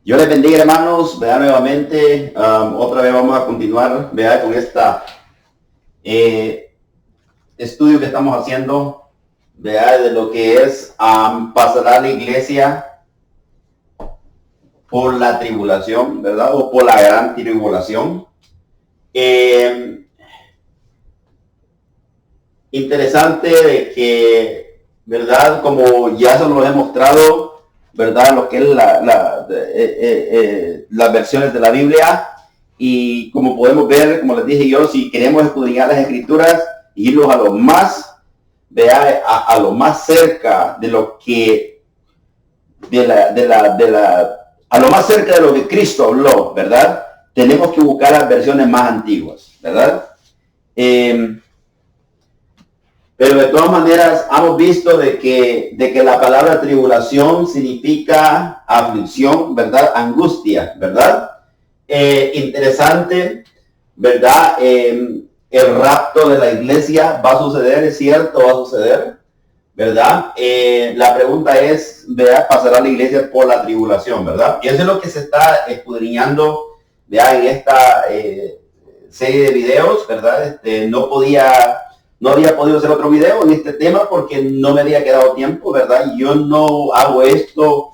Yo les bendiga, hermanos. Vea nuevamente, otra vez vamos a continuar, vea, con esta estudio que estamos haciendo, vea, de lo que es pasará la iglesia por la tribulación, ¿verdad? O por la gran tribulación. Interesante de que, ¿verdad? Como ya se nos he mostrado, ¿verdad? Lo que es las versiones de la Biblia. Y como podemos ver, como les dije yo, si queremos escudriñar las escrituras y irnos a lo más, vea, a lo más cerca de lo que, a lo más cerca de lo que Cristo habló, ¿verdad? Tenemos que buscar las versiones más antiguas, ¿verdad? Pero de todas maneras hemos visto de que la palabra tribulación significa aflicción, ¿verdad? Angustia, ¿verdad? Interesante, ¿verdad? El rapto de la iglesia va a suceder, es cierto, va a suceder, ¿verdad? La pregunta es, ¿verdad? ¿Pasará la iglesia por la tribulación, verdad? Y eso es lo que se está escudriñando, ¿verdad? En esta serie de videos, ¿verdad? No había podido hacer otro video en este tema porque no me había quedado tiempo, ¿verdad? Yo no hago esto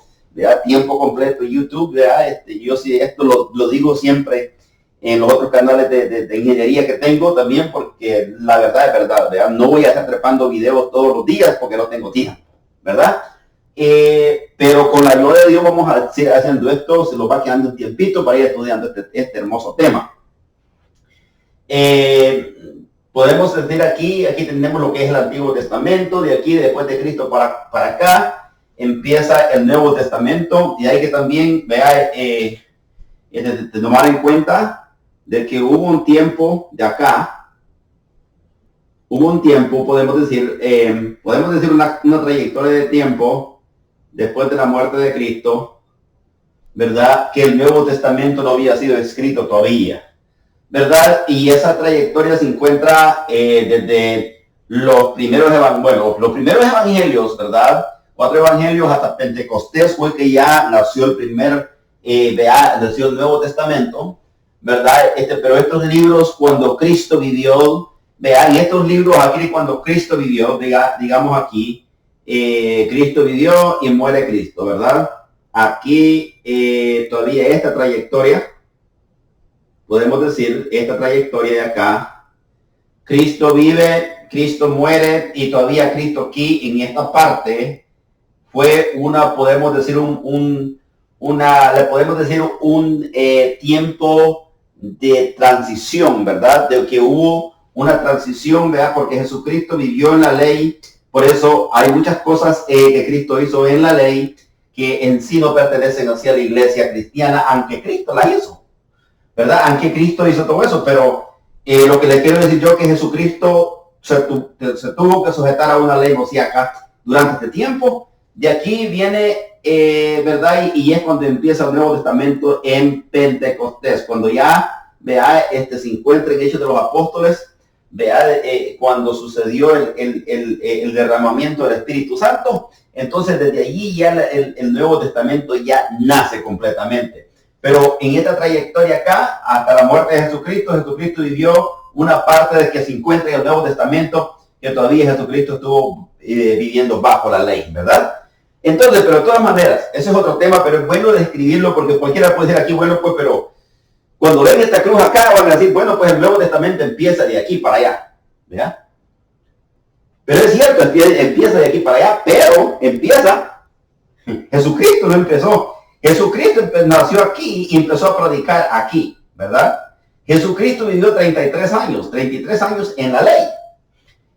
a tiempo completo en YouTube, ¿verdad? Yo sí, esto lo digo siempre en los otros canales de ingeniería que tengo también, porque la verdad es verdad, ¿verdad? No voy a estar trepando videos todos los días porque no tengo tiempo, ¿verdad? Pero con la gloria de Dios vamos a seguir haciendo esto, se nos va quedando un tiempito para ir estudiando este hermoso tema. Podemos decir aquí tenemos lo que es el Antiguo Testamento, de aquí, después de Cristo para acá, empieza el Nuevo Testamento, y hay que también vea, de tomar en cuenta de que hubo un tiempo de acá, podemos decir una trayectoria de tiempo después de la muerte de Cristo, ¿verdad? Que el Nuevo Testamento no había sido escrito todavía, ¿verdad? Y esa trayectoria se encuentra desde los primeros evangelios, ¿verdad? 4 evangelios hasta Pentecostés fue que ya nació el primer, nació el Nuevo Testamento, ¿verdad? Pero estos libros cuando Cristo vivió, vean, estos libros aquí cuando Cristo vivió, digamos aquí, Cristo vivió y muere Cristo, ¿verdad? Aquí todavía esta trayectoria, podemos decir, esta trayectoria de acá, Cristo vive, Cristo muere y todavía Cristo aquí en esta parte fue podemos decir un tiempo de transición, ¿verdad? De que hubo una transición, ¿verdad? Porque Jesucristo vivió en la ley, por eso hay muchas cosas que Cristo hizo en la ley que en sí no pertenecen hacia la iglesia cristiana, aunque Cristo la hizo, ¿verdad? Aunque Cristo hizo todo eso, pero lo que le quiero decir yo es que Jesucristo se tuvo que sujetar a una ley mosaica durante este tiempo. De aquí viene, ¿verdad? Y es cuando empieza el Nuevo Testamento en Pentecostés, cuando ya, vea, se encuentra en Hechos de los Apóstoles, vea, cuando sucedió el derramamiento del Espíritu Santo. Entonces desde allí ya el Nuevo Testamento ya nace completamente. Pero en esta trayectoria acá, hasta la muerte de Jesucristo, Jesucristo vivió una parte de que se encuentra en el Nuevo Testamento, que todavía Jesucristo estuvo viviendo bajo la ley, ¿verdad? Entonces, pero de todas maneras, ese es otro tema, pero es bueno describirlo porque cualquiera puede decir aquí, bueno, pues, pero cuando ven esta cruz acá, van a decir, bueno, pues el Nuevo Testamento empieza de aquí para allá, ¿verdad? Pero es cierto, empieza de aquí para allá, pero empieza, Jesucristo no empezó. Jesucristo nació aquí y empezó a predicar aquí, ¿verdad? Jesucristo vivió 33 años en la ley.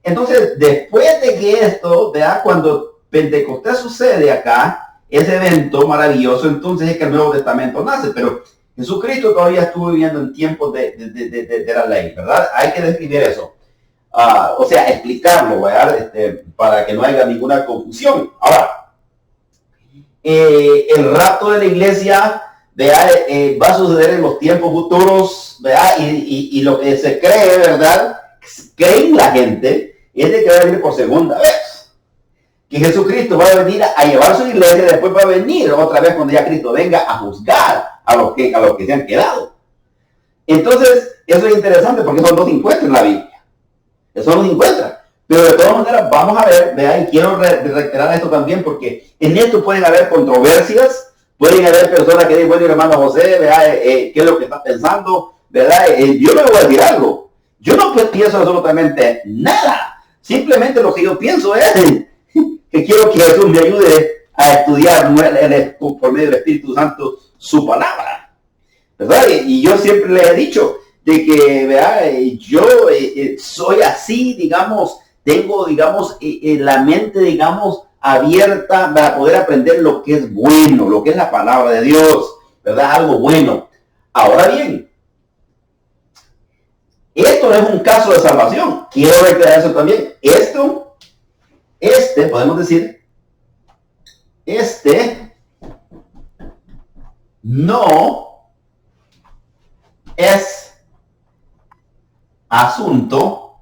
Entonces, después de que esto, ¿verdad? Cuando Pentecostés sucede acá, ese evento maravilloso, entonces es que el Nuevo Testamento nace, pero Jesucristo todavía estuvo viviendo en tiempos de la ley, ¿verdad? Hay que describir eso. O sea, explicarlo, ¿verdad? Para que no haya ninguna confusión. Ahora, el rapto de la iglesia, ¿verdad? Va a suceder en los tiempos futuros, ¿verdad? Y lo que se cree, ¿verdad? Creen la gente, es de que va a venir por segunda vez. que Jesucristo va a venir a llevar su iglesia y después va a venir otra vez cuando ya Cristo venga a juzgar a los que se han quedado. Entonces, eso es interesante porque eso no se encuentra en la Biblia. Eso no se encuentra. Pero de todas maneras, vamos a ver, vean, y quiero reiterar esto también porque en esto pueden haber controversias, pueden haber personas que dicen, bueno, hermano José, vea, ¿qué es lo que está pensando? ¿Verdad? Yo le voy a decir algo. Yo no pienso absolutamente nada. Simplemente lo que yo pienso es que quiero que Jesús me ayude a estudiar por medio del Espíritu Santo su palabra, ¿verdad? Y yo siempre le he dicho de que, ¿verdad? Yo soy así, digamos, tengo, digamos, la mente, digamos, abierta para poder aprender lo que es bueno, lo que es la palabra de Dios, ¿verdad? Algo bueno. Ahora bien, esto no es un caso de salvación. Quiero recordar eso también. Podemos decir, no es asunto,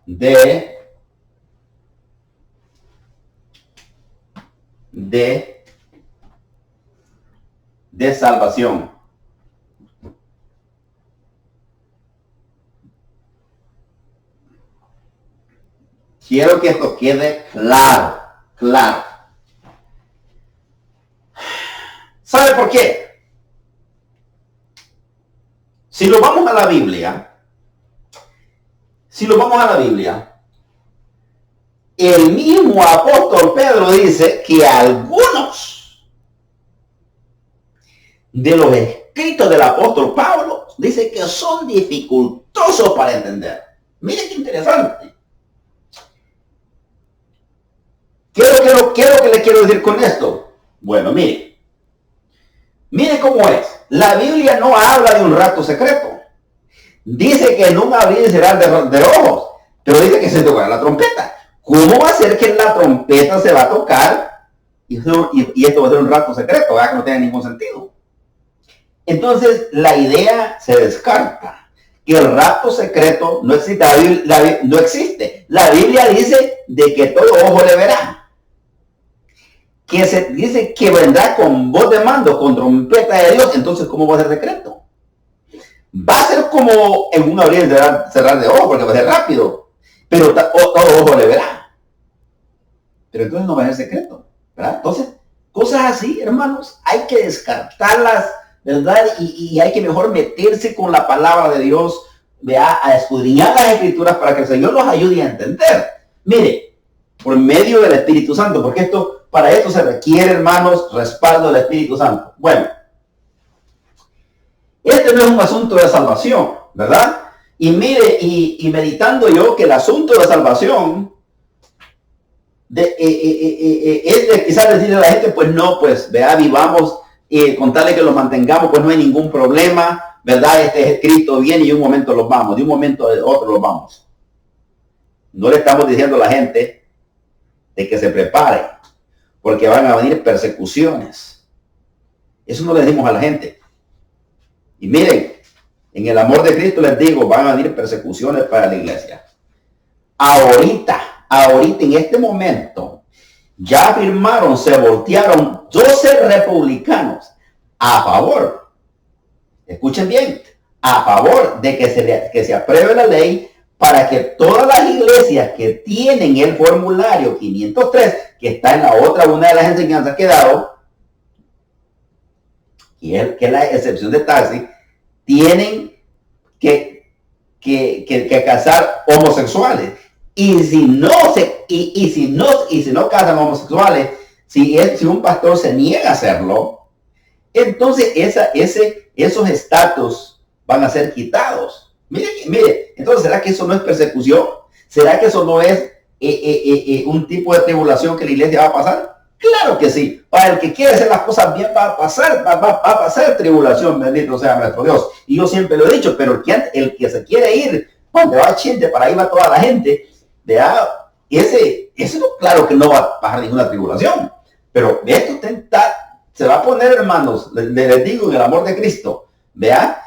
de salvación. Quiero que esto quede claro. ¿Sabe por qué? Si lo vamos a la Biblia, el mismo apóstol Pedro dice que algunos de los escritos del apóstol Pablo dice que son dificultosos para entender. Mire qué interesante. ¿Qué es lo que le quiero decir con esto? Bueno, mire cómo es. La Biblia no habla de un rato secreto. Dice que en un abrir y cerrar de ojos, pero dice que se tocará la trompeta. ¿Cómo va a ser que la trompeta se va a tocar y esto va a ser un rato secreto? ¿Verdad? Que no tiene ningún sentido. Entonces, la idea se descarta. Que el rato secreto no existe. No existe. La Biblia dice de que todo ojo le verá. Que se dice que vendrá con voz de mando, con trompeta de Dios. Entonces, ¿cómo va a ser secreto? Va a ser como en un abrir y cerrar de ojos, porque va a ser rápido. Pero todo ojo le verá. Pero entonces no va a ser secreto, ¿verdad? Entonces, cosas así, hermanos, hay que descartarlas, ¿verdad? Y hay que mejor meterse con la palabra de Dios, ¿verdad? A escudriñar las escrituras para que el Señor nos ayude a entender. Mire, por medio del Espíritu Santo, porque para esto se requiere, hermanos, respaldo del Espíritu Santo. Bueno, este no es un asunto de salvación, ¿verdad? Y mire, y meditando yo que el asunto de salvación es de quizás decirle a la gente, pues no, pues vea, vivamos, con tal de que los mantengamos, pues no hay ningún problema, ¿verdad? Este es escrito bien y de un momento los vamos, de un momento a otro los vamos. No le estamos diciendo a la gente de que se prepare, porque van a venir persecuciones. Eso no le decimos a la gente. Y miren, en el amor de Cristo les digo, van a venir persecuciones para la iglesia. Ahorita, en este momento, ya firmaron, se voltearon 12 republicanos a favor, escuchen bien, a favor de que se apruebe la ley para que todas las iglesias que tienen el formulario 503, que está en la otra, una de las enseñanzas que he dado, que es la excepción de taxi, tienen que casar homosexuales. Y si no casan homosexuales, si un pastor se niega a hacerlo, entonces esos estatus van a ser quitados. Mire, entonces, ¿será que eso no es persecución? ¿Será que eso no es un tipo de tribulación que la iglesia va a pasar? Claro que sí. Para el que quiere hacer las cosas bien va a pasar tribulación, bendito sea nuestro Dios. Y yo siempre lo he dicho, pero el que se quiere ir, donde va gente, para ahí va toda la gente, vea, ese claro que no va a pasar ninguna tribulación. Pero esto se va a poner, hermanos, les digo, en el amor de Cristo, vea,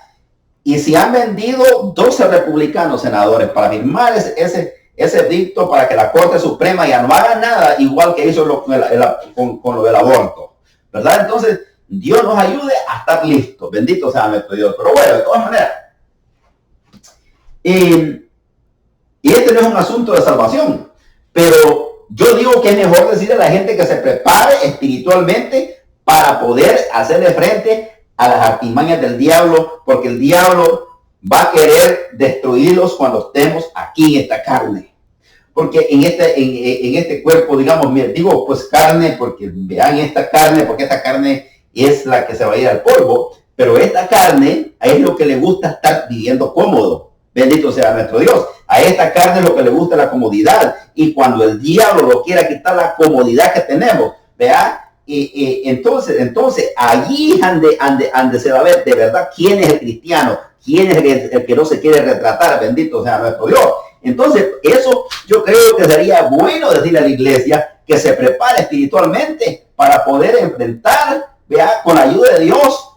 Y si han vendido 12 republicanos senadores para firmar ese dicto para que la Corte Suprema ya no haga nada, igual que hizo con lo del aborto, ¿verdad? Entonces, Dios nos ayude a estar listos. Bendito sea nuestro Dios. Pero bueno, de todas maneras, y este no es un asunto de salvación, pero yo digo que es mejor decirle a la gente que se prepare espiritualmente para poder hacerle frente a las artimañas del diablo, porque el diablo va a querer destruirlos cuando estemos aquí en esta carne. Porque en este cuerpo, digamos, digo pues carne, porque vean esta carne, porque esta carne es la que se va a ir al polvo, pero esta carne es lo que le gusta estar viviendo cómodo. Bendito sea nuestro Dios. A esta carne es lo que le gusta la comodidad. Y cuando el diablo lo quiera quitar la comodidad que tenemos, ¿verdad? Entonces allí ande se va a ver de verdad quién es el cristiano, quién es el que no se quiere retratar. Bendito sea nuestro Dios. Entonces, eso yo creo que sería bueno decirle a la iglesia que se prepare espiritualmente para poder enfrentar, ¿vea?, con la ayuda de Dios,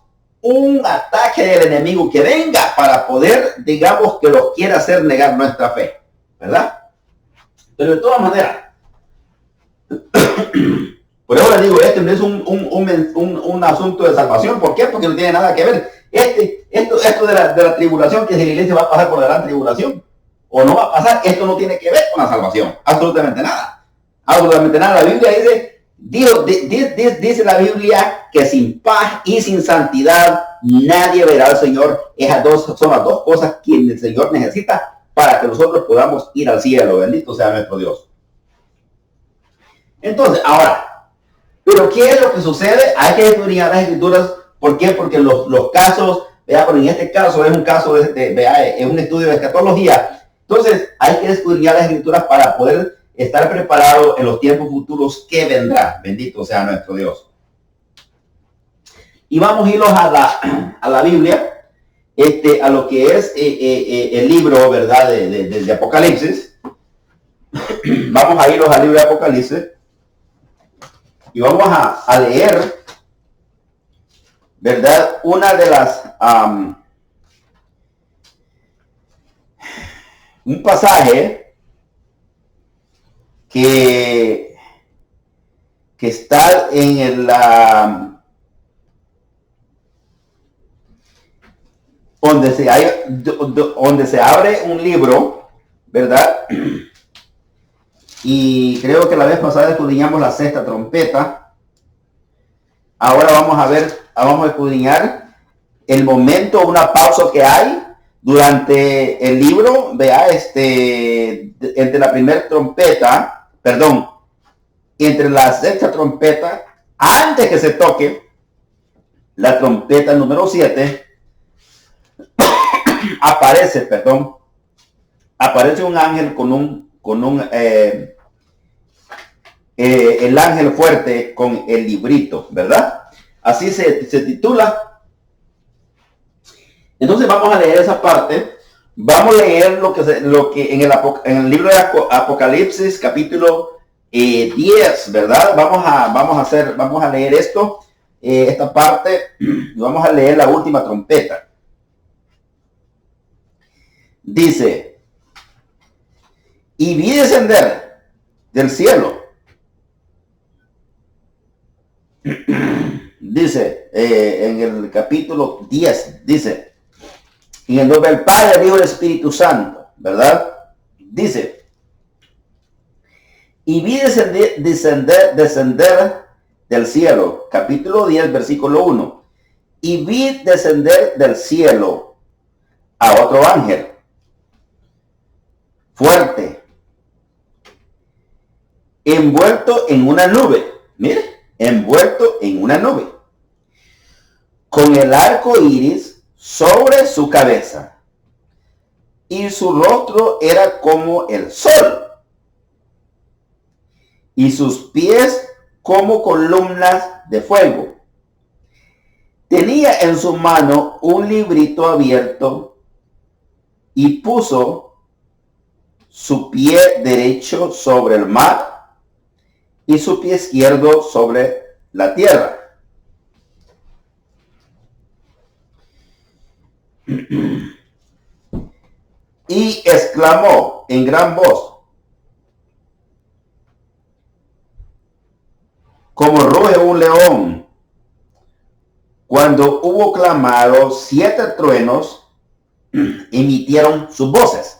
un ataque del enemigo que venga para poder, digamos, que lo quiera hacer negar nuestra fe, ¿verdad? Pero de todas maneras, por eso les digo, este no es un asunto de salvación. ¿Por qué? Porque no tiene nada que ver. Esto de la tribulación, que si la iglesia va a pasar por la gran tribulación o no va a pasar, esto no tiene que ver con la salvación. Absolutamente nada. Absolutamente nada. La Biblia dice la Biblia que sin paz y sin santidad nadie verá al Señor. Son las dos cosas que el Señor necesita para que nosotros podamos ir al cielo. Bendito sea nuestro Dios. Entonces, ahora, pero ¿qué es lo que sucede? Hay que estudiar las escrituras. ¿Por qué? Porque los casos, vea, pero en este caso es un caso es un estudio de escatología. Entonces hay que estudiar las escrituras para poder estar preparado en los tiempos futuros que vendrán. Bendito sea nuestro Dios. Y vamos a irnos a la Biblia, a lo que es el libro, ¿verdad?, de Apocalipsis. Vamos a irnos al libro de Apocalipsis. Y vamos a leer, ¿verdad?, una de las, un pasaje que está en donde se abre un libro, ¿verdad? Y creo que la vez pasada escudriñamos la sexta trompeta. Ahora vamos a escudriñar el momento, una pausa que hay durante el libro, vea, entre la primera trompeta, perdón, entre la sexta trompeta, antes que se toque la trompeta número 7, aparece un ángel el ángel fuerte con el librito, ¿verdad? Así se titula. Entonces vamos a leer esa parte. Vamos a leer lo que en el libro de Apocalipsis, capítulo 10, ¿verdad? Vamos a leer esta parte, y vamos a leer la última trompeta. Dice: y vi descender del cielo. Dice, en el capítulo 10, dice: en el nombre del Padre, del Hijo y del Espíritu Santo, ¿verdad? Dice: y vi descender del cielo, capítulo 10, versículo 1. Y vi descender del cielo a otro ángel fuerte, envuelto en una nube. Mire, envuelto en una nube, con el arco iris sobre su cabeza, y su rostro era como el sol, y sus pies como columnas de fuego. Tenía en su mano un librito abierto, y puso su pie derecho sobre el mar y su pie izquierdo sobre la tierra. y exclamó en gran voz, como ruge un león. Cuando hubo clamado, 7 truenos emitieron sus voces.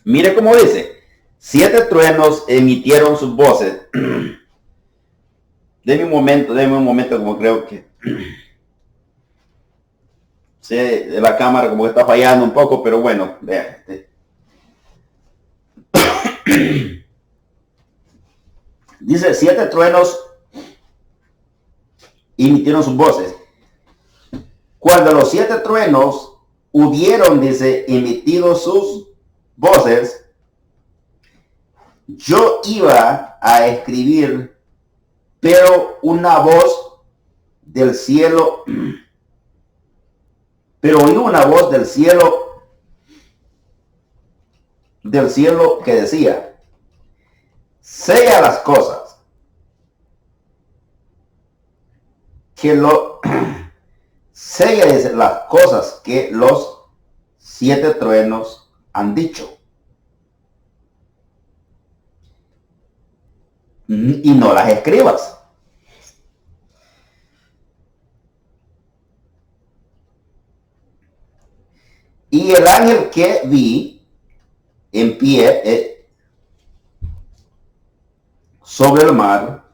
Mire cómo dice, 7 truenos emitieron sus voces. Deme un momento, como creo que sí, la cámara como que está fallando un poco, pero bueno, vean. Dice, 7 truenos emitieron sus voces. Cuando los 7 truenos hubieron, dice, emitido sus voces, yo iba a escribir, pero una voz del cielo, pero oí una voz del cielo que decía, sella las cosas sella las cosas que los 7 truenos han dicho. Y no las escribas. Y el ángel que vi en pie sobre el mar,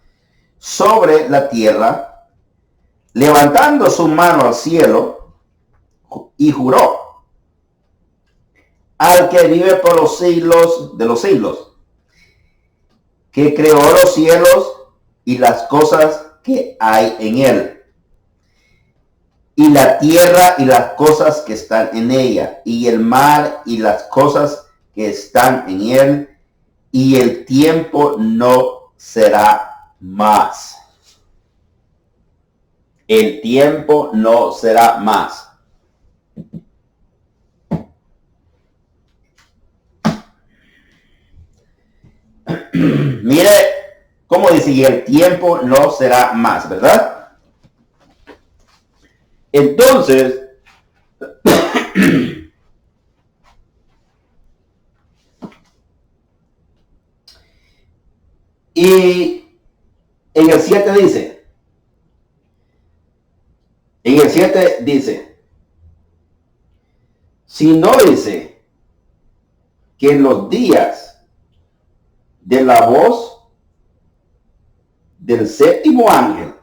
sobre la tierra, levantando su mano al cielo, y juró al que vive por los siglos de los siglos, que creó los cielos y las cosas que hay en él, y la tierra y las cosas que están en ella, y el mar y las cosas que están en él, y el tiempo no será más. El tiempo no será más. Mire cómo dice, y el tiempo no será más, ¿verdad? Entonces, y en el 7 dice, si no dice que en los días de la voz del 7º ángel,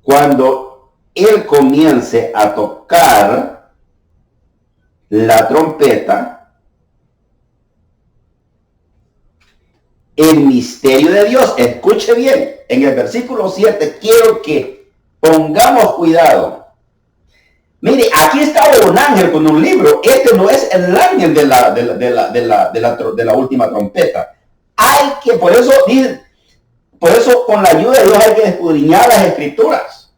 cuando él comience a tocar la trompeta, el misterio de Dios, escuche bien, en el versículo 7, quiero que pongamos cuidado. Mire, aquí está un ángel con un libro. Este no es el ángel de la última trompeta. Hay que, por eso con la ayuda de Dios hay que escudriñar las escrituras.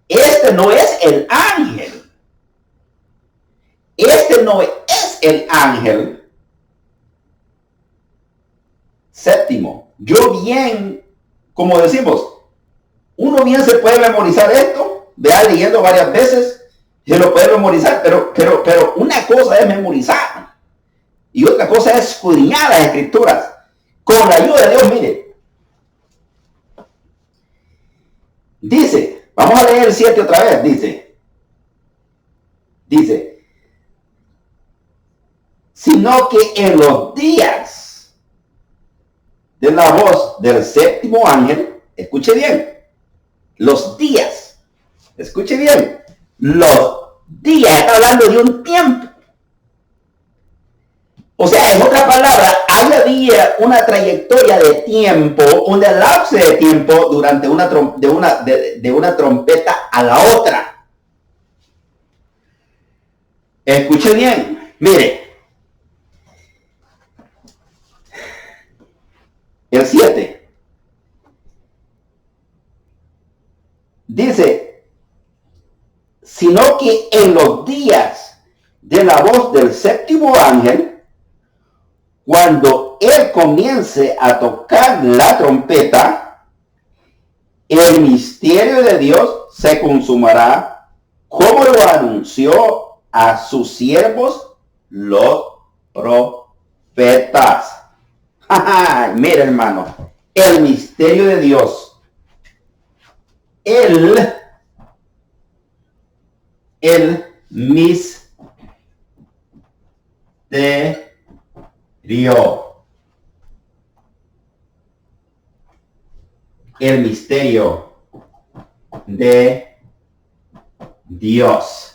Este no es el ángel. Este no es el ángel séptimo. Yo bien, como decimos, uno bien se puede memorizar esto, vea, leyendo varias veces, se lo puede memorizar, pero una cosa es memorizar y otra cosa es escudriñar las escrituras. Con la ayuda de Dios, mire. Dice, vamos a leer el 7 otra vez, dice, sino que en los días de la voz del 7º ángel, escuche bien, los días, escuche bien, los días, está hablando de un tiempo. O sea, en otras palabras, había una trayectoria de tiempo, un lapso de tiempo durante de una trompeta a la otra. Escuche bien, mire. El 7 dice, sino que en los días de la voz del 7º ángel, cuando él comience a tocar la trompeta, el misterio de Dios se consumará como lo anunció a sus siervos los profetas. Mira, hermano, el misterio de Dios, el misterio, el misterio de Dios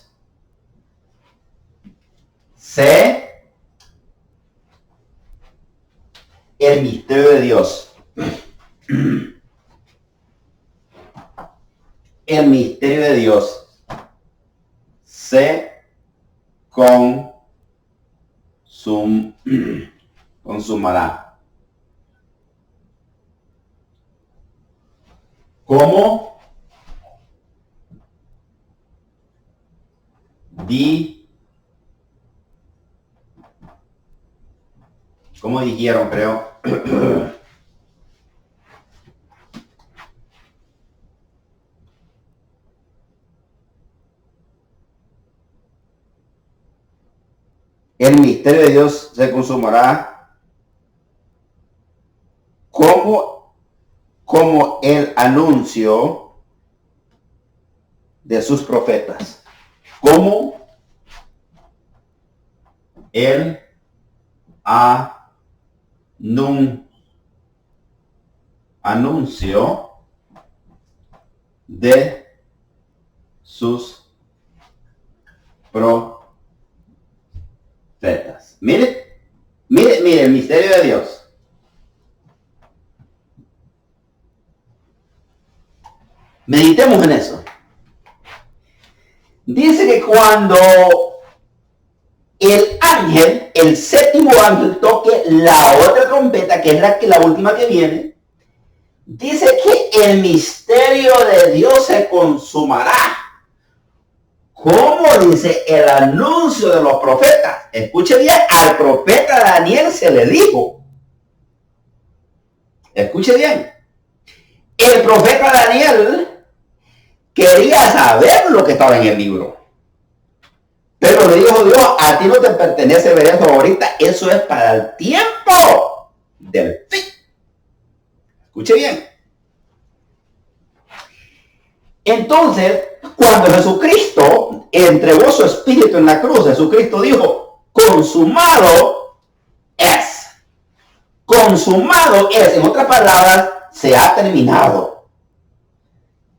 el misterio de Dios, el misterio de Dios se consumará. ¿Cómo? ¿Cómo dijeron, creo? El misterio de Dios se consumará como el anuncio de sus profetas. Como el anuncio de sus profetas. Mire el misterio de Dios. Meditemos en eso. Dice que cuando el ángel, el séptimo ángel, toque la otra trompeta, que es la última que viene, dice que el misterio de Dios se consumará. ¿Cómo? Dice el anuncio de los profetas. Escuche bien, al profeta Daniel se le dijo. Escuche bien. El profeta Daniel quería saber lo que estaba en el libro. Pero le dijo Dios, a ti no te pertenece ver eso ahorita, eso es para el tiempo del fin. Escuche bien. Entonces, cuando Jesucristo entregó su espíritu en la cruz, Jesucristo dijo, consumado es. Consumado es. En otras palabras, se ha terminado.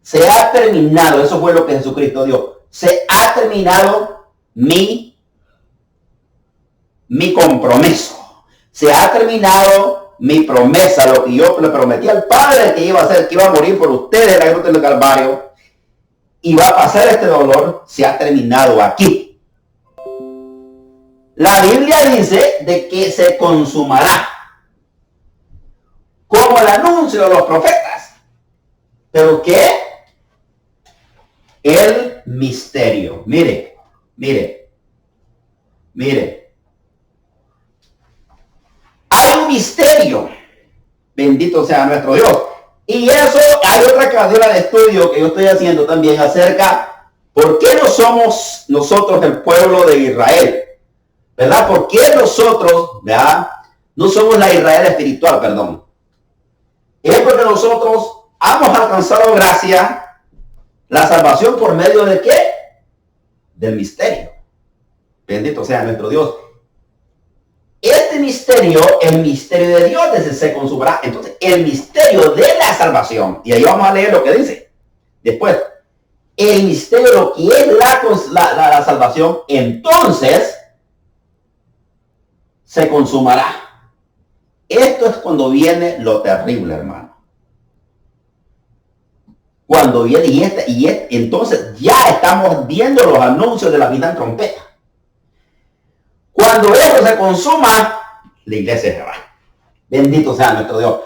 Se ha terminado. Eso fue lo que Jesucristo dijo. Se ha terminado mi compromiso. Se ha terminado mi promesa, lo que yo le prometí al Padre que iba a hacer, que iba a morir por ustedes en la cruz del Calvario. Y va a pasar este dolor, se ha terminado aquí. La Biblia dice de que se consumará como el anuncio de los profetas. ¿Pero qué? El misterio. Mire. Hay un misterio. Bendito sea nuestro Dios. Y eso, hay otra cadena de estudio que yo estoy haciendo también acerca por qué no somos nosotros el pueblo de Israel, ¿verdad? ¿Por qué nosotros, ¿verdad? No somos la Israel espiritual, perdón. Es porque nosotros hemos alcanzado gracia, la salvación por medio de ¿qué? Del misterio. Bendito sea nuestro Dios. Este misterio, el misterio de Dios, desde se consumará. Entonces, el misterio de la salvación. Y ahí vamos a leer lo que dice. Después, el misterio, lo que es la salvación, entonces se consumará. Esto es cuando viene lo terrible, hermano. Cuando viene entonces ya estamos viendo los anuncios de la vida en trompeta. Cuando eso se consuma, la iglesia se va. Bendito sea nuestro Dios.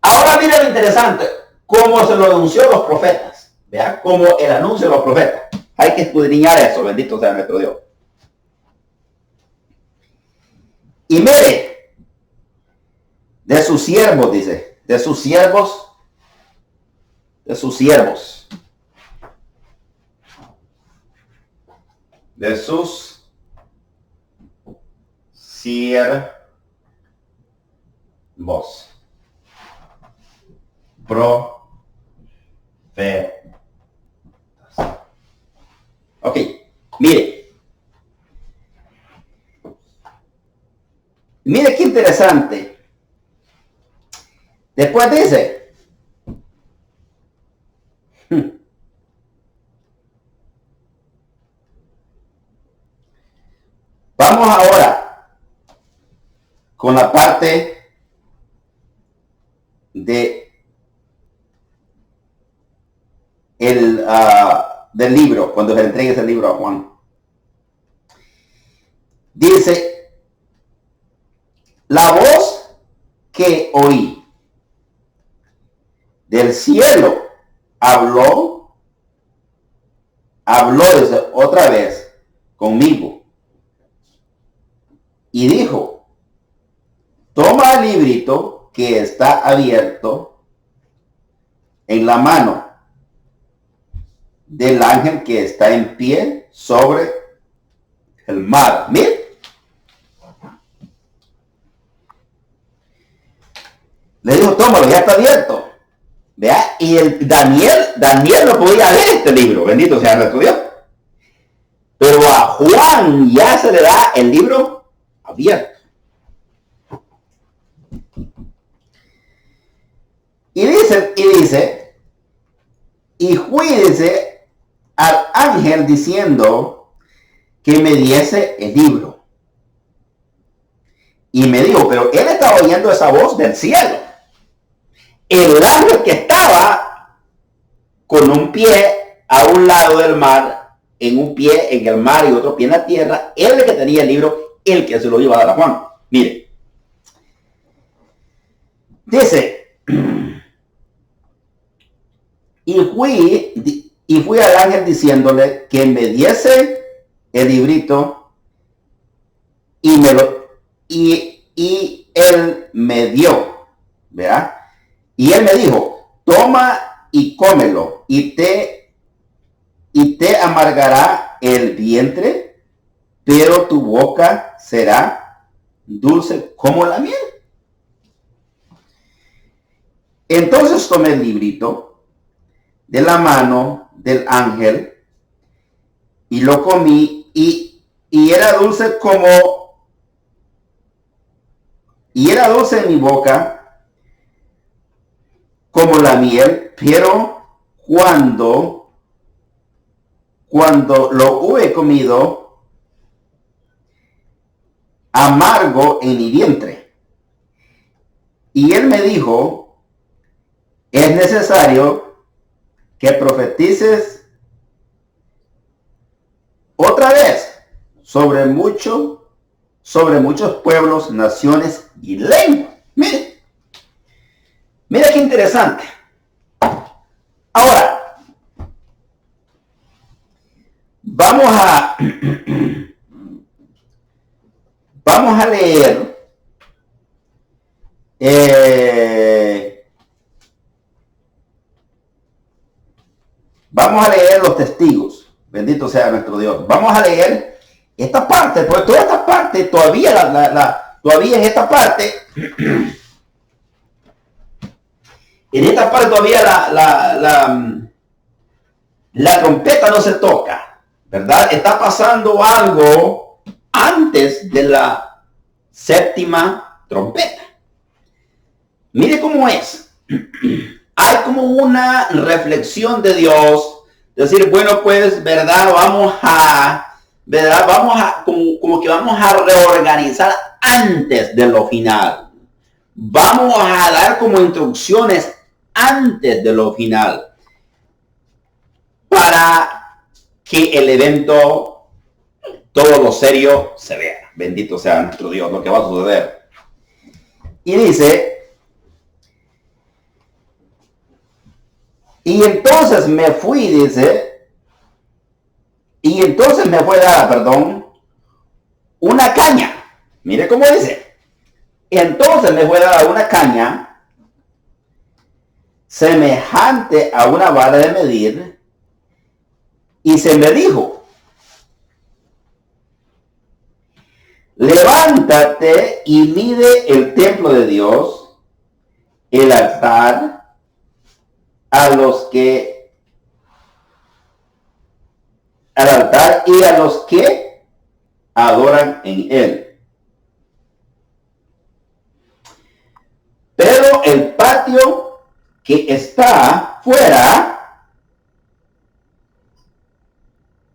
Ahora mira lo interesante, cómo se lo anunció los profetas. Vea, como el anuncio de los profetas. Hay que escudriñar eso, bendito sea nuestro Dios. Y mire, de sus siervos, dice, de sus siervos de sus siervos. De sus siervos. Profetas. Ok, mire. Mire qué interesante. Después dice, vamos ahora con la parte de del libro, cuando se le entregue ese libro a Juan. Dice, la voz que oí del cielo habló desde otra vez conmigo y dijo, toma el librito que está abierto en la mano del ángel que está en pie sobre el mar. Mire, le dijo, tómalo, ya está abierto. ¿Vea? Y Daniel no podía leer este libro, bendito sea nuestro Dios. Pero a Juan ya se le da el libro abierto. Y dice, y fui, dice, al ángel diciendo que me diese el libro. Y me dijo, pero él estaba oyendo esa voz del cielo. El ángel que estaba con un pie a un lado del mar, en un pie en el mar y otro pie en la tierra, él el que tenía el libro, el que se lo iba a dar a Juan. Mire, dice, y fui al ángel diciéndole que me diese el librito y él me dio, ¿verdad? Y él me dijo, toma y cómelo y te amargará el vientre, pero tu boca será dulce como la miel. Entonces tomé el librito de la mano del ángel y lo comí y era dulce en mi boca como la miel, pero cuando lo hube comido, amargo en mi vientre. Y él me dijo, es necesario que profetices otra vez sobre muchos pueblos, naciones y lenguas. Mira qué interesante. Ahora, vamos a leer los testigos. Bendito sea nuestro Dios. Vamos a leer esta parte, porque toda esta parte, todavía todavía en esta parte, todavía la trompeta no se toca, ¿verdad? Está pasando algo antes de la séptima trompeta. Mire cómo es. Hay como una reflexión de Dios, decir, bueno, pues, ¿verdad? Vamos a como que vamos a reorganizar antes de lo final. Vamos a dar como instrucciones antes de lo final para que el evento, todo lo serio, se vea. Bendito sea nuestro Dios, lo que va a suceder. Y dice, y entonces me fui, dice, y entonces me fue dada, una caña. Mire cómo dice. Entonces me fue dada una caña semejante a una vara de medir, y se me dijo, levántate y mide el templo de Dios, el altar, al altar y a los que adoran en él. Pero el patio que está fuera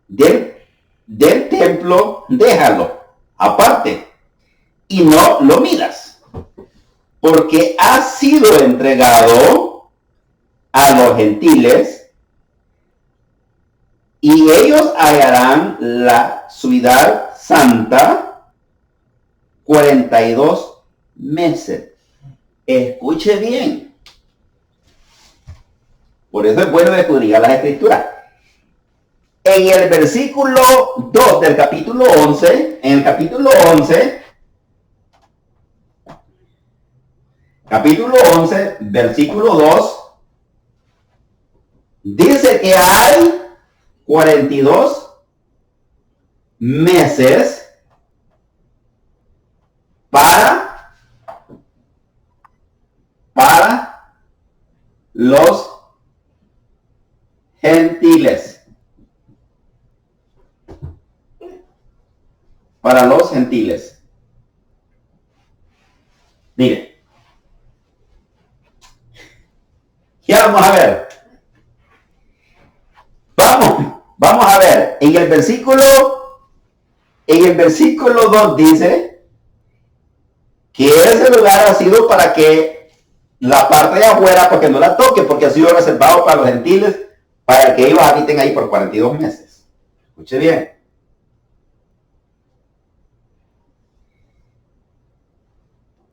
del templo, déjalo aparte y no lo midas, porque ha sido entregado a los gentiles y ellos hallarán la ciudad santa 42 meses. Escuche bien. Por eso es bueno escudriñar las escrituras. En el versículo 2 del capítulo 11, en el capítulo 11, versículo 2, dice que hay 42 meses para los gentiles. Para los gentiles. Mire. Ya vamos a ver. Vamos a ver. En el versículo 2 dice que ese lugar ha sido para que la parte de afuera, porque no la toque, porque ha sido reservado para los gentiles, para que ellos habiten ahí por 42 meses. Escuche bien.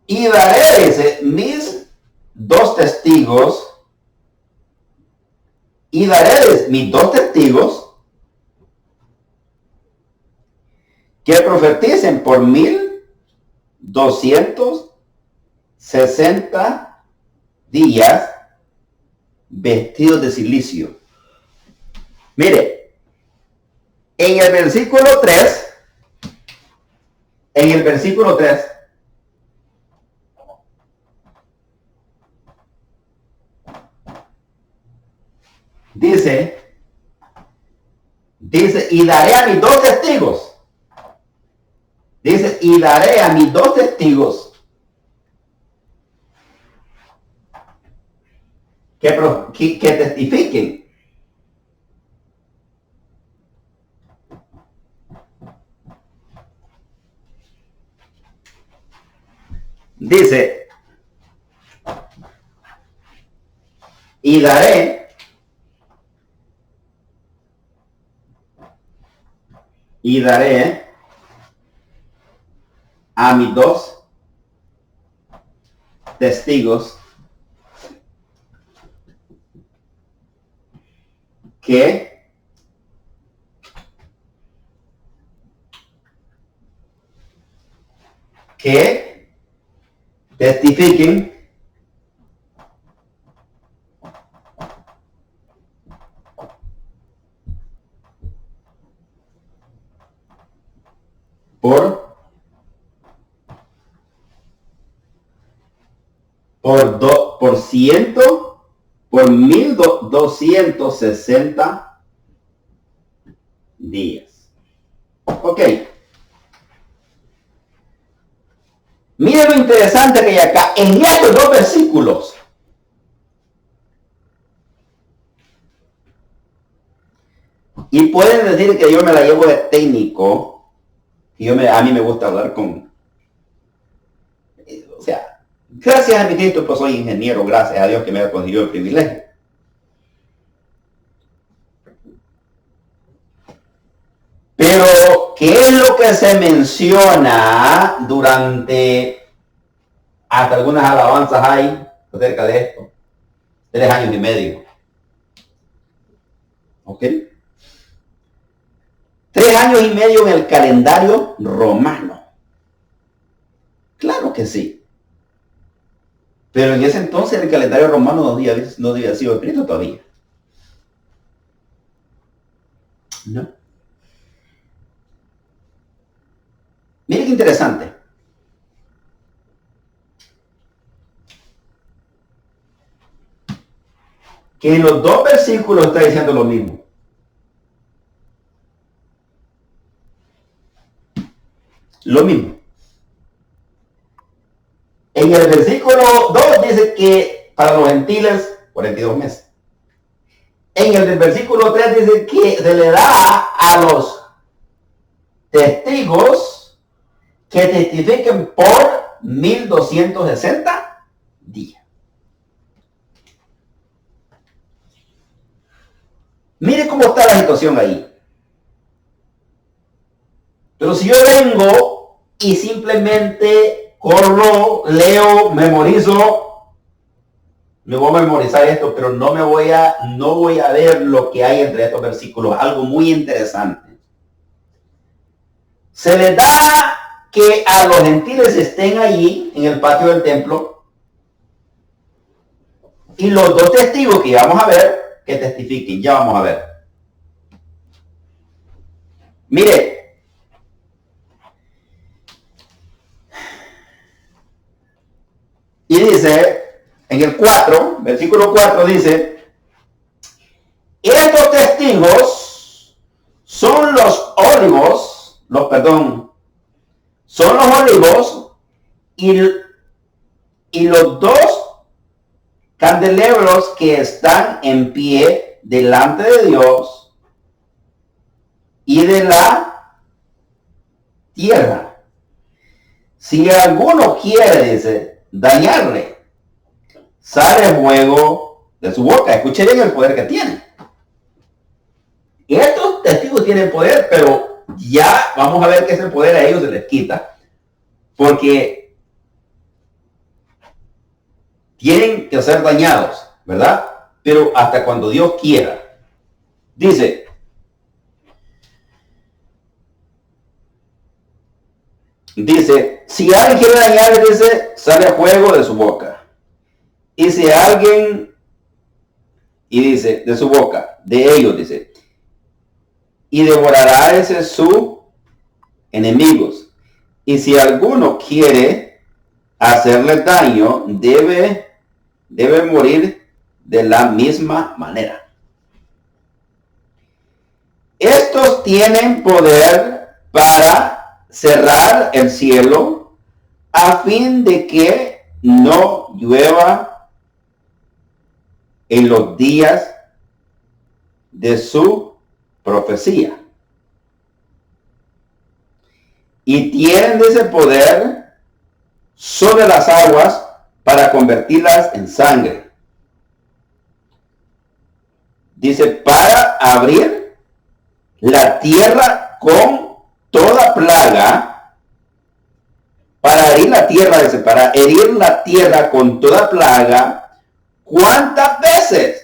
Y daré, dice, mis dos testigos, que profeticen por 1260 días vestidos de cilicio. Mire, en el versículo 3, dice, y daré a mis dos testigos. Dice, y daré a mis dos testigos que testifiquen. Dice, y daré a mis dos testigos que testifiquen por 1260 días. Ok. Miren lo interesante que hay acá en estos dos versículos. Y pueden decir que yo me la llevo de técnico. Y a mí me gusta hablar con... O sea, gracias a mi Cristo, pues soy ingeniero, gracias a Dios que me ha concedido el privilegio. Pero, ¿qué es lo que se menciona durante, hasta algunas alabanzas hay acerca de esto? 3 años y medio. ¿Ok? 3 años y medio en el calendario romano. Claro que sí. Pero en ese entonces el calendario romano no había sido escrito todavía. ¿No? Miren qué interesante. Que en los dos versículos está diciendo lo mismo. Lo mismo. En el versículo 2 dice que para los gentiles 42 meses. En el del versículo 3 dice que se le da a los testigos que testifiquen por 1260 días. Mire cómo está la situación ahí. Pero si yo vengo y simplemente corro, leo, memorizo, me voy a memorizar esto, pero no voy a ver lo que hay entre estos versículos, algo muy interesante. Se les da que a los gentiles estén allí en el patio del templo y los dos testigos que vamos a ver que testifiquen, ya vamos a ver. Mire, y dice, en el 4, versículo 4 dice, estos testigos son los olivos, son los olivos y los dos candelabros que están en pie delante de Dios y de la tierra. Si alguno quiere, dice, dañarle, sale fuego de su boca. Escuchen bien el poder que tiene. Estos testigos tienen poder, pero ya vamos a ver que ese poder a ellos se les quita, porque tienen que ser dañados, ¿verdad? Pero hasta cuando Dios quiera. Dice, si alguien quiere dañar, dice, sale fuego de su boca. Y si alguien, y dice, de su boca, de ellos, dice, y devorará ese sus enemigos. Y si alguno quiere hacerle daño, debe morir de la misma manera. Estos tienen poder para cerrar el cielo a fin de que no llueva en los días de su profecía. Y tienen ese poder sobre las aguas para convertirlas en sangre. Dice, para abrir la tierra con toda plaga, para herir la tierra, dice, para herir la tierra con toda plaga, cuantas veces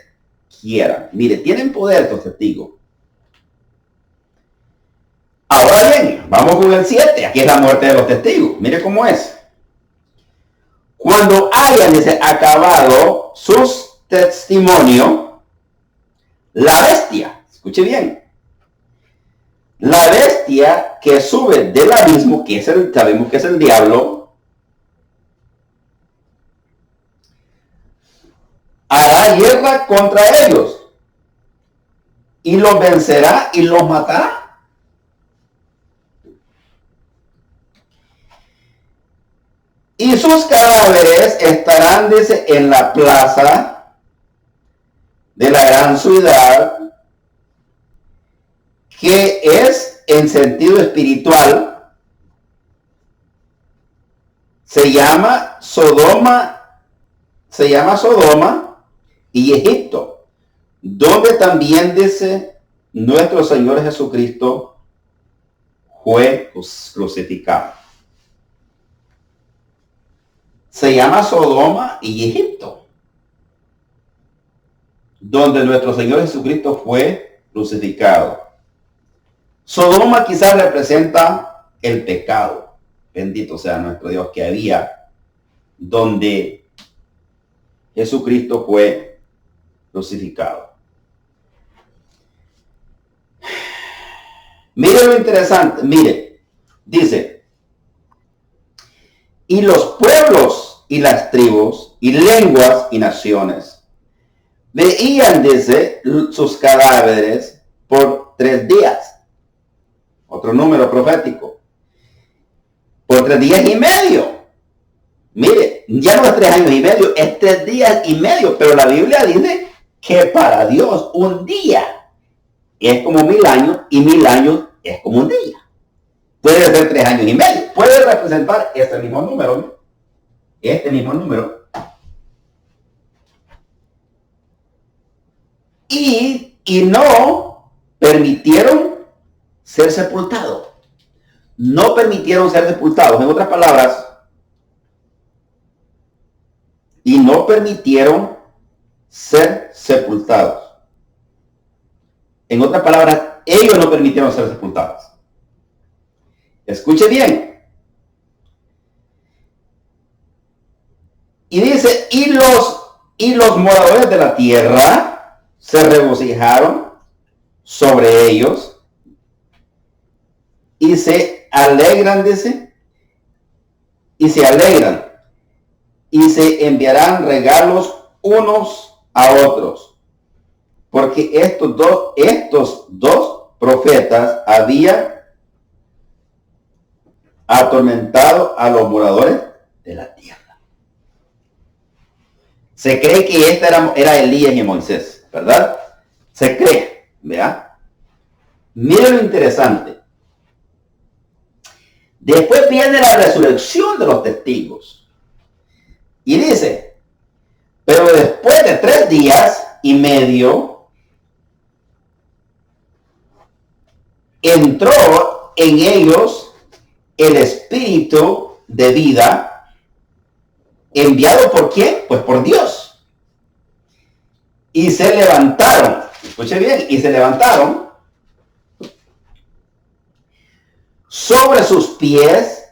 quieran. Mire, tienen poder estos testigos. Ahora bien, vamos con el 7. Aquí es la muerte de los testigos. Mire cómo es. Cuando hayan, dice, acabado sus testimonios, la bestia, escuche bien, la bestia que sube del abismo, que sabemos que es el diablo, hará guerra contra ellos y los vencerá y los matará. Y sus cadáveres estarán, dice, en la plaza de la gran ciudad, que es en sentido espiritual, se llama Sodoma y Egipto, donde también, dice, nuestro Señor Jesucristo fue crucificado. Se llama Sodoma y Egipto, donde nuestro Señor Jesucristo fue crucificado. Sodoma quizás representa el pecado, bendito sea nuestro Dios, que había, donde Jesucristo fue crucificado. Mire lo interesante, mire, dice, y los pueblos y las tribus y lenguas y naciones veían desde sus cadáveres por 3 días. Otro número profético. Por 3 días y medio. Mire, ya no es 3 años y medio, es 3 días y medio. Pero la Biblia dice que para Dios un día es como 1000 años y 1000 años es como un día. Puede ser 3 años y medio. Puede representar este mismo número, ¿no? Este mismo número. Y no permitieron ser sepultados. No permitieron ser sepultados. En otras palabras, y no permitieron ser sepultados. En otras palabras, ellos no permitieron ser sepultados. Escuche bien. Y dice, y los moradores de la tierra se regocijaron sobre ellos y se alegran, dice, y se alegran y se enviarán regalos unos a otros, porque estos dos profetas habían atormentado a los moradores de la tierra. Se cree que este era Elías y Moisés, ¿verdad? Se cree, ¿verdad? Miren lo interesante. Después viene la resurrección de los testigos. Y dice, pero después de 3 días y medio, entró en ellos el espíritu de vida, enviado ¿por quién? Pues por Dios. Y se levantaron, escuche bien, y se levantaron sobre sus pies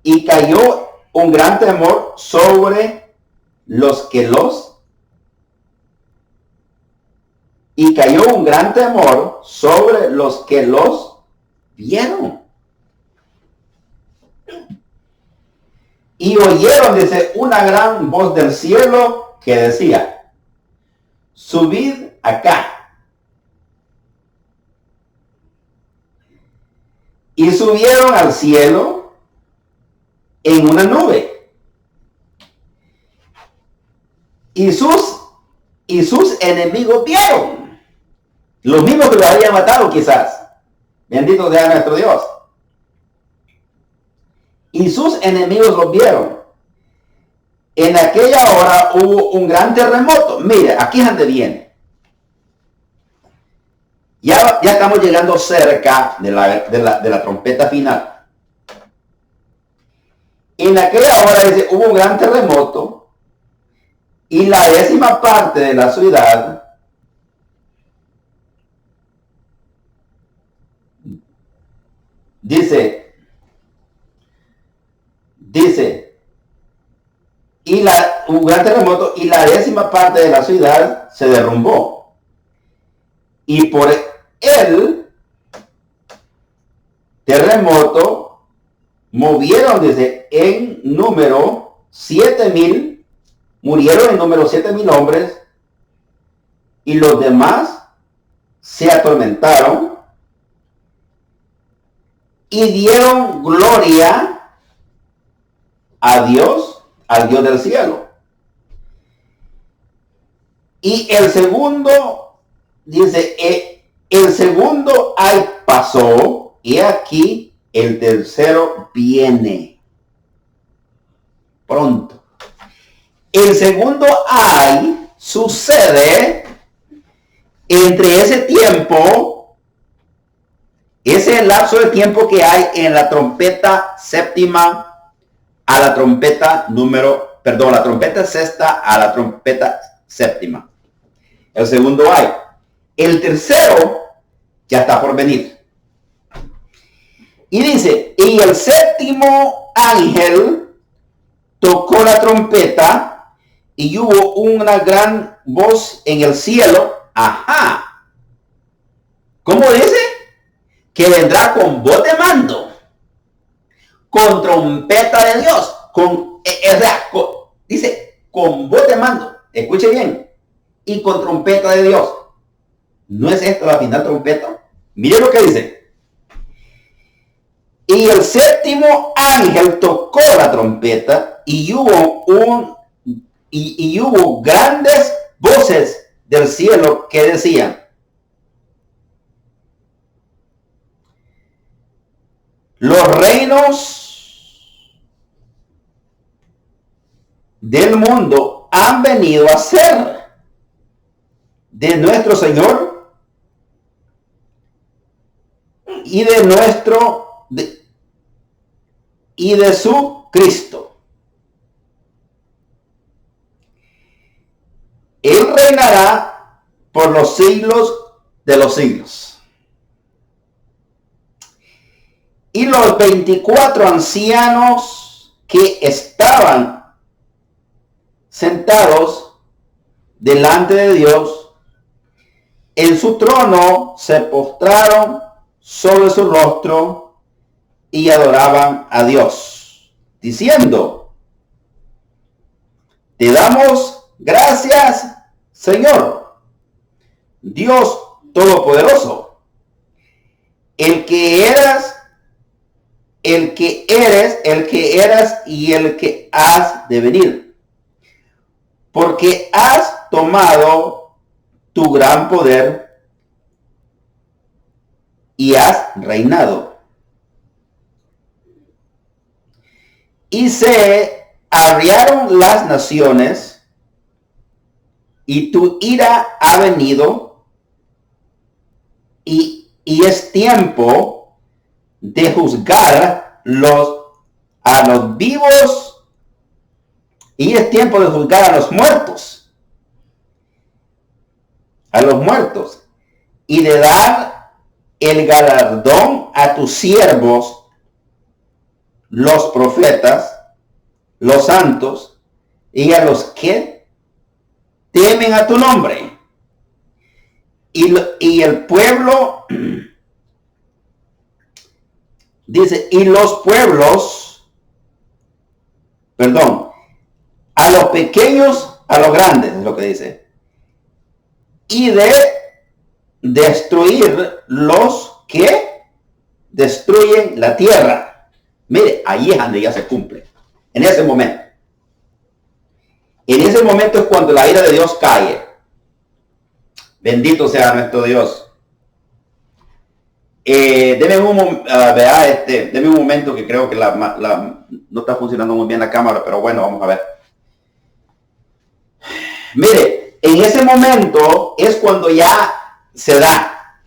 y cayó un gran temor sobre los que los vieron. Y oyeron, dice, una gran voz del cielo que decía, subid acá. Y subieron al cielo en una nube. Y sus enemigos vieron. Los mismos que los habían matado quizás. Bendito sea nuestro Dios. Y sus enemigos los vieron. En aquella hora hubo un gran terremoto. Mire, aquí es donde viene. Ya estamos llegando cerca de la trompeta final. En aquella hora dice, hubo un gran terremoto y la 10ª parte de la ciudad dice un gran terremoto y la 10ª parte de la ciudad se derrumbó. Y por el terremoto movieron desde en número 7,000, murieron en número 7,000 hombres, y los demás se atormentaron y dieron gloria a Dios, al Dios del cielo. Y el segundo, dice, el segundo ay pasó, y aquí el tercero viene pronto. El segundo ay sucede entre ese tiempo, ese lapso de tiempo que hay en la trompeta séptima a la trompeta la trompeta sexta a la trompeta séptima. El segundo ay. El tercero ya está por venir. Y dice, y el séptimo ángel tocó la trompeta y hubo una gran voz en el cielo. Ajá. ¿Cómo dice? Que vendrá con voz de mando, con trompeta de Dios, dice con voz de mando, escuche bien, y con trompeta de Dios. ¿No es esta la final trompeta? Mire lo que dice. Y el séptimo ángel tocó la trompeta y hubo grandes voces del cielo que decían: los reinos del mundo han venido a ser de nuestro Señor y de su Cristo. Él reinará por los siglos de los siglos. Y los 24 ancianos que estaban sentados delante de Dios en su trono se postraron sobre su rostro y adoraban a Dios, diciendo: te damos gracias, Señor, Dios Todopoderoso, el que eras y el que has de venir, porque has tomado tu gran poder y has reinado. Y se arriaron las naciones, y tu ira ha venido, y es tiempo de juzgar a los vivos, y es tiempo de juzgar a los muertos, y de dar el galardón a tus siervos, los profetas, los santos, y a los que temen a tu nombre. Y el pueblo, dice, y los pueblos, a los pequeños, a los grandes, es lo que dice, y de destruir los que destruyen la tierra. Mire, ahí es donde ya se cumple. En ese momento. En ese momento es cuando la ira de Dios cae. Bendito sea nuestro Dios. Deme un momento, que creo que no está funcionando muy bien la cámara, pero bueno, vamos a ver. Mire, en ese momento es cuando ya se da.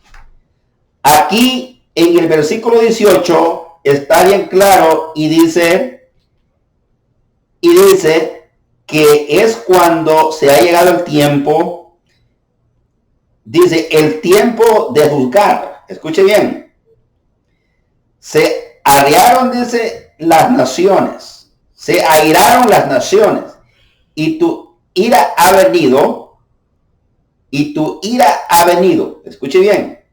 Aquí en el versículo 18 está bien claro y dice que es cuando se ha llegado el tiempo. Dice, el tiempo de juzgar. Escuche bien. Se arriaron, dice, las naciones. Se airaron las naciones. Y tu ira ha venido. Escuche bien.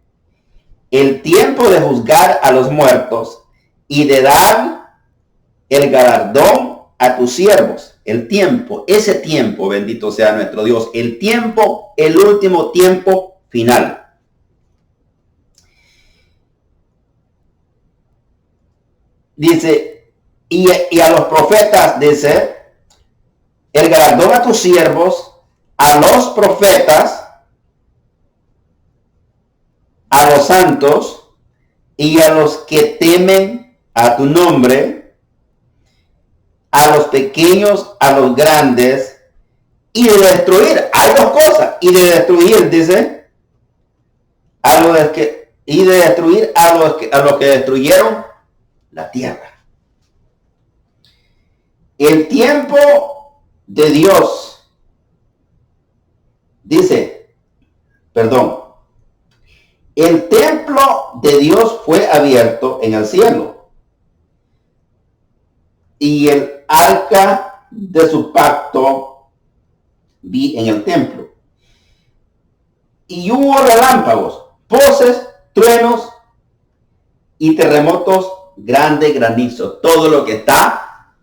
El tiempo de juzgar a los muertos y de dar el galardón a tus siervos. El tiempo, ese tiempo, bendito sea nuestro Dios. El tiempo, el último tiempo final. Dice, y a los profetas, dice, el galardón a tus siervos, a los profetas, a los santos y a los que temen a tu nombre, a los pequeños, a los grandes, y de destruir. Hay dos cosas. Y de destruir, dice, y de destruir a los que destruyeron la tierra. El tiempo de Dios, dice, el templo de Dios fue abierto en el cielo, y el arca de su pacto vi en el templo. Y hubo relámpagos, voces, truenos y terremotos, grande granizo. Todo lo que está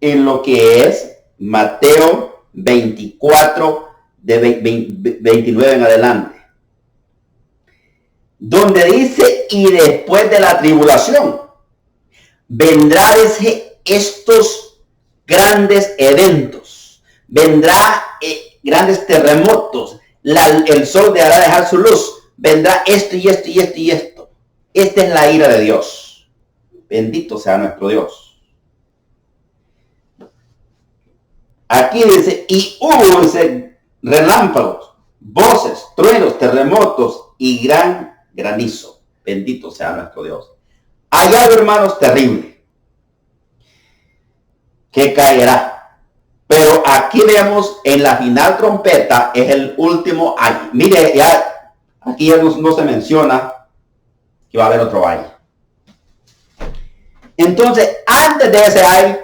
en lo que es Mateo 24, de 29 en adelante. Donde dice, y después de la tribulación, vendrá estos grandes eventos. Vendrá grandes terremotos. El sol dejará de dejar su luz. Vendrá esto y esto y esto y esto. Esta es la ira de Dios. Bendito sea nuestro Dios. Aquí dice, y hubo relámpagos, voces, truenos, terremotos y gran granizo. Bendito sea nuestro Dios. Hay algo, hermanos, terrible que caerá. Pero aquí vemos en la final trompeta, es el último año. Mire, ya aquí ya no se menciona que va a haber otro valle. Entonces, antes de ese año,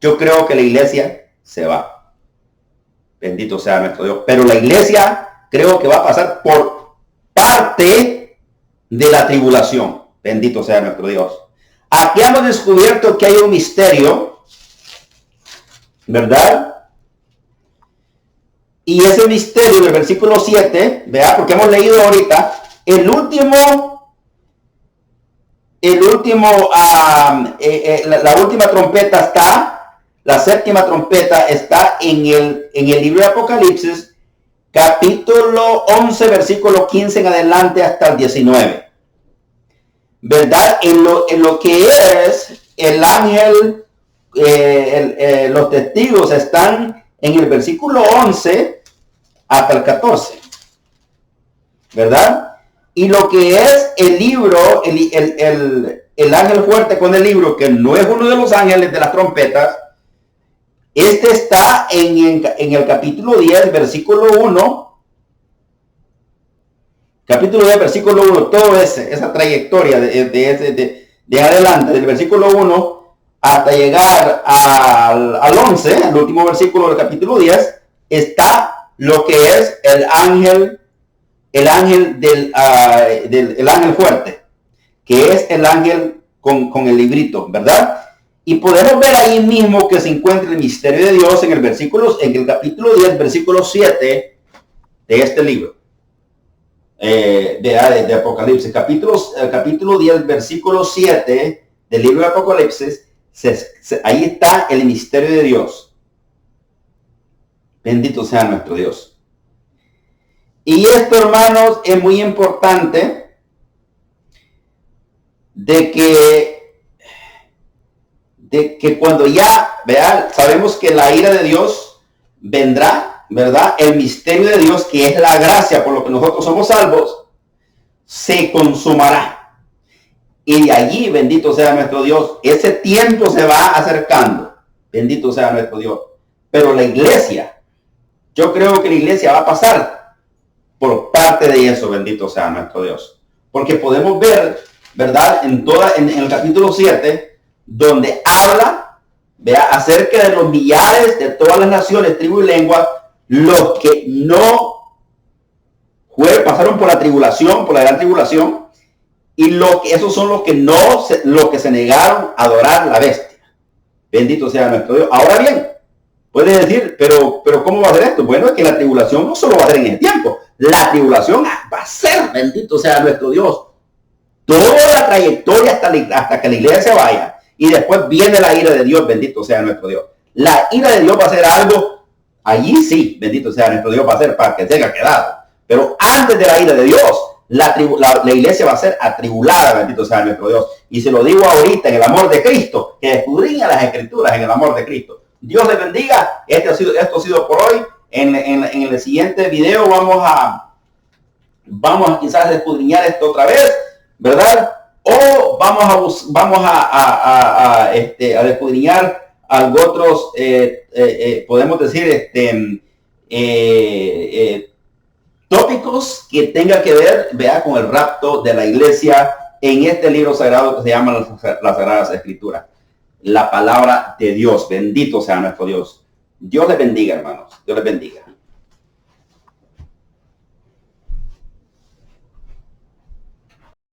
yo creo que la iglesia se va. Bendito sea nuestro Dios. Pero la iglesia creo que va a pasar por parte de la tribulación. Bendito sea nuestro Dios. Aquí hemos descubierto que hay un misterio, ¿verdad? Y ese misterio del versículo 7, ¿verdad? Porque hemos leído ahorita, la última trompeta está, la séptima trompeta está en el libro de Apocalipsis, capítulo 11, versículo 15 en adelante hasta el 19. ¿Verdad? En lo que es el ángel, los testigos están en el versículo 11 hasta el 14. ¿Verdad? Y lo que es el libro, el ángel fuerte con el libro, que no es uno de los ángeles de las trompetas, este está en el capítulo 10, versículo 1. Capítulo 10, versículo 1, toda esa trayectoria de adelante, del versículo 1 hasta llegar al 11, el último versículo del capítulo 10, está lo que es el ángel del ángel fuerte, que es el ángel con el librito, ¿verdad? Y podemos ver ahí mismo que se encuentra el misterio de Dios en el capítulo 10, versículo 7 de este libro. De Apocalipsis, capítulo 10, versículo 7 del libro de Apocalipsis, ahí está el misterio de Dios. Bendito sea nuestro Dios. Y esto, hermanos, es muy importante de que cuando ya, vean, sabemos que la ira de Dios vendrá, ¿verdad? El misterio de Dios, que es la gracia por lo que nosotros somos salvos, se consumará. Y de allí, bendito sea nuestro Dios, ese tiempo se va acercando. Bendito sea nuestro Dios. Pero la iglesia, yo creo que la iglesia va a pasar por parte de eso, bendito sea nuestro Dios. Porque podemos ver, ¿verdad? En el capítulo 7, donde habla, vea, acerca de los millares de todas las naciones, tribu y lengua, los que no pasaron por la tribulación, por la gran tribulación, y esos son los que se negaron a adorar la bestia. Bendito sea nuestro Dios. Ahora bien, puede decir, pero ¿cómo va a ser esto? Bueno, es que la tribulación no solo va a ser en el tiempo, la tribulación va a ser, bendito sea nuestro Dios, toda la trayectoria hasta que la iglesia se vaya. Y después viene la ira de Dios, bendito sea nuestro Dios. La ira de Dios va a ser algo, allí sí, bendito sea nuestro Dios, va a ser para que se haya quedado. Pero antes de la ira de Dios, la iglesia va a ser atribulada, bendito sea nuestro Dios. Y se lo digo ahorita en el amor de Cristo, que escudriña las escrituras en el amor de Cristo. Dios les bendiga. Esto ha sido por hoy. En el siguiente video vamos a quizás escudriñar esto otra vez, ¿verdad? O vamos a escudriñar algo otros, podemos decir, tópicos que tenga que ver, vea, con el rapto de la iglesia en este libro sagrado que se llama las Sagradas Escrituras. la palabra de Dios. Bendito sea nuestro Dios. Dios les bendiga, hermanos. Dios les bendiga.